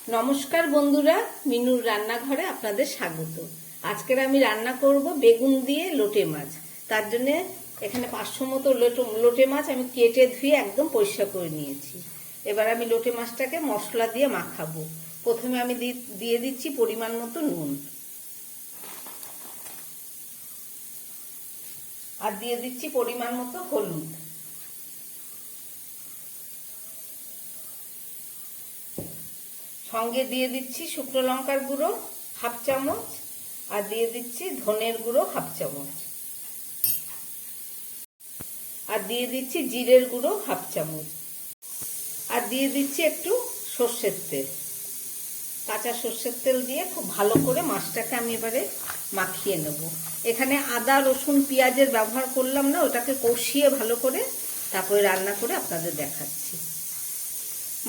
নমস্কার বন্ধুরা, মিনুর রান্নাঘরে আপনাদের স্বাগত। আজকের আমি রান্না করব বেগুন দিয়ে লোটে মাছ। তার জন্য এখানে 500 মতো লোটে মাছ আমি কেটে ধুয়ে একদম পরিষ্কার করে নিয়েছি। এবার আমি লোটে মাছটাকে মশলা দিয়ে মাখাবো। প্রথমে আমি দিয়ে দিচ্ছি পরিমাণ মতো নুন, আর দিয়ে দিচ্ছি পরিমাণ মতো হলুদ, সঙ্গে দিয়ে দিচ্ছি শুকনো লঙ্কার গুঁড়ো হাফ চামচ, আর দিয়ে দিচ্ছি ধনের গুঁড়ো হাফ চামচ, আর দিয়ে দিচ্ছি জিরের গুঁড়ো হাফ চামচ, আর দিয়ে দিচ্ছি একটু সর্ষের তেল। কাঁচা সর্ষের তেল দিয়ে খুব ভালো করে মাছটাকে আমি এবারে মাখিয়ে নেব। এখানে আদা রসুন পেঁয়াজের ব্যবহার করলাম না, ওটাকে কষিয়ে ভালো করে তারপরে রান্না করে আপনাদের দেখাচ্ছি।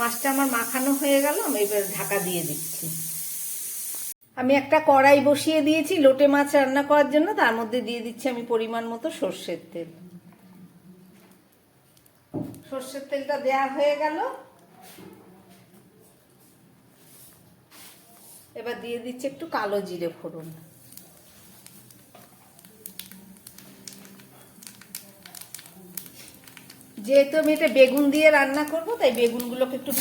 মাছটা আমার মাখানো হয়ে গেল, আমি এবার ঢাকা দিয়ে দিচ্ছি। আমি একটা কড়াই বসিয়ে দিয়েছি লোটে মাছ রান্না করার জন্য, তার মধ্যে দিয়ে দিচ্ছি আমি পরিমাণ মতো সর্ষের তেল। সর্ষের তেলটা দেয়া হয়ে গেল, এবার দিয়ে দিচ্ছি একটু কালো জিরে ফোড়ন। যেহেতু আমি এটা বেগুন দিয়ে রান্না করব, তাই বেগুনগুলোকে একটু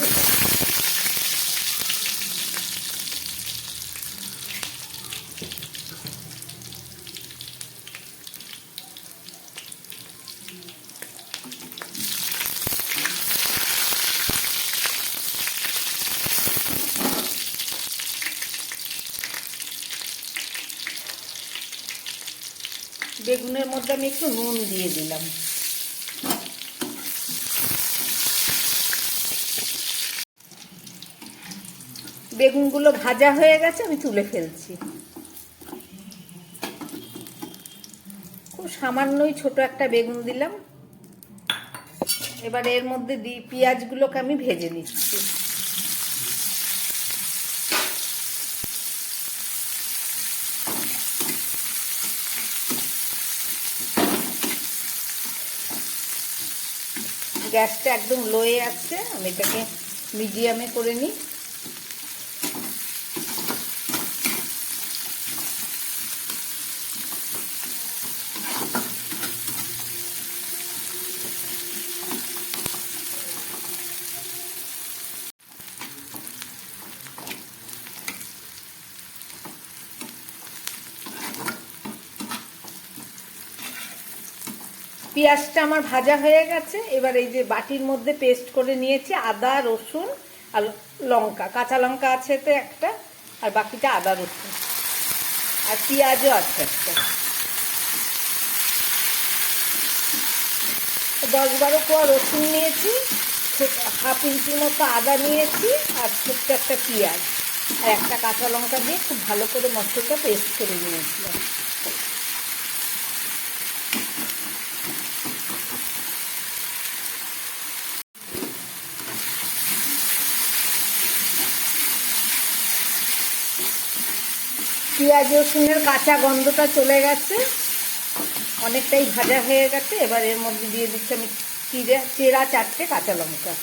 বেগুনের মধ্যে আমি একটু নুন দিয়ে দিলাম। বেগুনগুলো ভাজা হয়ে গেছে, আমি তুলে ফেলছি। খুব সামান্যই ছোট একটা বেগুন দিলাম। এবার এর মধ্যে পেঁয়াজগুলোকে আমি ভেজে নিচ্ছি। গ্যাসটা একদম লোয়ে আছে, আমি এটাকে মিডিয়ামে করে নিই। পেঁয়াজটা আমার ভাজা হয়ে গেছে। এবার এই যে বাটির মধ্যে পেস্ট করে নিয়েছি আদা রসুন আর লঙ্কা, কাঁচা লঙ্কা আছে তো একটা, আর বাকিটা আদা রসুন, আর পেঁয়াজও আছে একটা। 10-12 কোয়া রসুন নিয়েছি, হাফ ইঞ্চি মতো আদা নিয়েছি, আর ছোট্ট একটা পেঁয়াজ আর একটা কাঁচা লঙ্কা দিয়ে খুব ভালো করে মশলাটা পেস্ট করে নিয়েছিলাম। পেঁয়াজ রসুনের কাঁচা গন্ধটা চলে গেছে, অনেকটাই ভাজা হয়ে গেছে। এবার এর মধ্যে দিয়ে দিচ্ছি আমি চেরা 4টে কাঁচা লঙ্কা।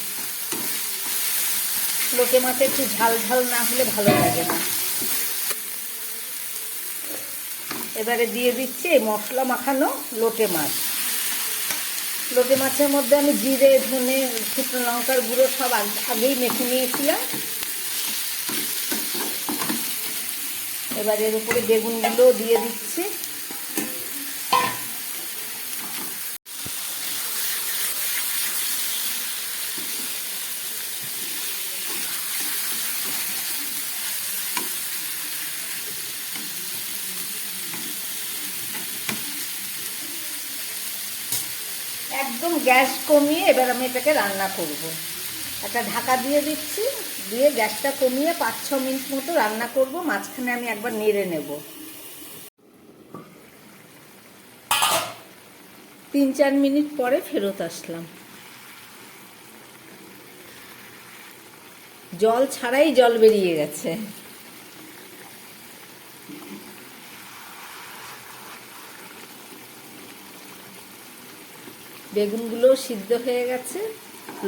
লোটে মাছে একটু ঝাল ঝাল না হলে ভালো লাগে না। এবারে দিয়ে দিচ্ছি এই মশলা মাখানো লোটে মাছ। লোটে মাছের মধ্যে আমি জিরে ধনে শুকনো লঙ্কার গুঁড়ো সব আগেই মেখে নিয়েছিলাম। এবার এর উপরে বেগুনগুলো দিয়ে দিচ্ছি। একদম গ্যাস কমিয়ে এবার আমি এটাকে রান্না করব। একটা ঢাকা দিয়ে দিচ্ছি, দিয়ে গ্যাসটা কমিয়ে 5-6 মিনিট মতো রান্না করব। মাঝখানে আমি একবার নেড়ে নেব। 3-4 মিনিট পরে ফেরত আসলাম। জল ছাড়াই জল বেরিয়ে গেছে। বেগুনগুলো সিদ্ধ হয়ে গেছে,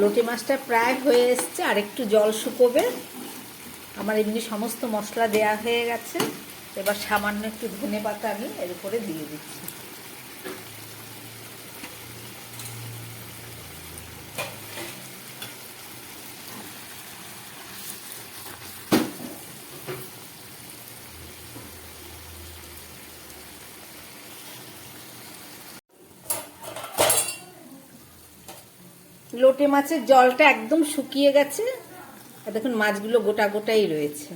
লোটে মাছটা প্রায় হয়ে এসছে, আর একটু জল শুকোবে। আমার এমনি সমস্ত মশলা দেয়া হয়ে গেছে। এবার সামান্য একটু ধনেপাতা আমি এর উপরে দিয়ে দিচ্ছি। লোটে মাছের জলটা একদম শুকিয়ে গেছে, আর দেখুন মাছগুলো গোটা গোটাই রয়েছে।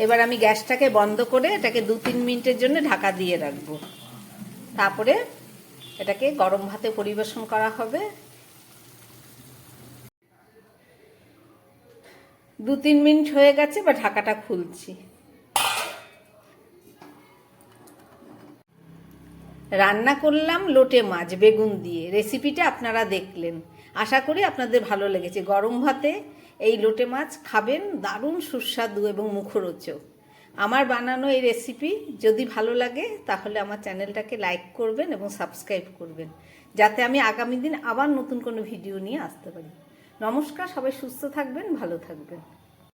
এবার আমি গ্যাসটাকে বন্ধ করে এটাকে 2-3 মিনিটের জন্য ঢাকা দিয়ে রাখবো। তারপরে এটাকে গরম ভাতে পরিবেশন করা হবে। 2-3 মিনিট হয়ে গেছে, বা ঢাকাটা খুলছি। রান্না করলাম লোটে মাছ বেগুন দিয়ে। রেসিপিটা আপনারা দেখলেন, আশা করি আপনাদের ভালো লেগেছে। গরম ভাতে এই লোটে মাছ খাবেন, দারুণ সুস্বাদু এবং মুখরোচক। আমার বানানো এই রেসিপি যদি ভালো লাগে তাহলে আমার চ্যানেলটাকে লাইক করবেন এবং সাবস্ক্রাইব করবেন, যাতে আমি আগামী দিন আবার নতুন কোনো ভিডিও নিয়ে আসতে পারি। নমস্কার, সবাই সুস্থ থাকবেন, ভালো থাকবেন।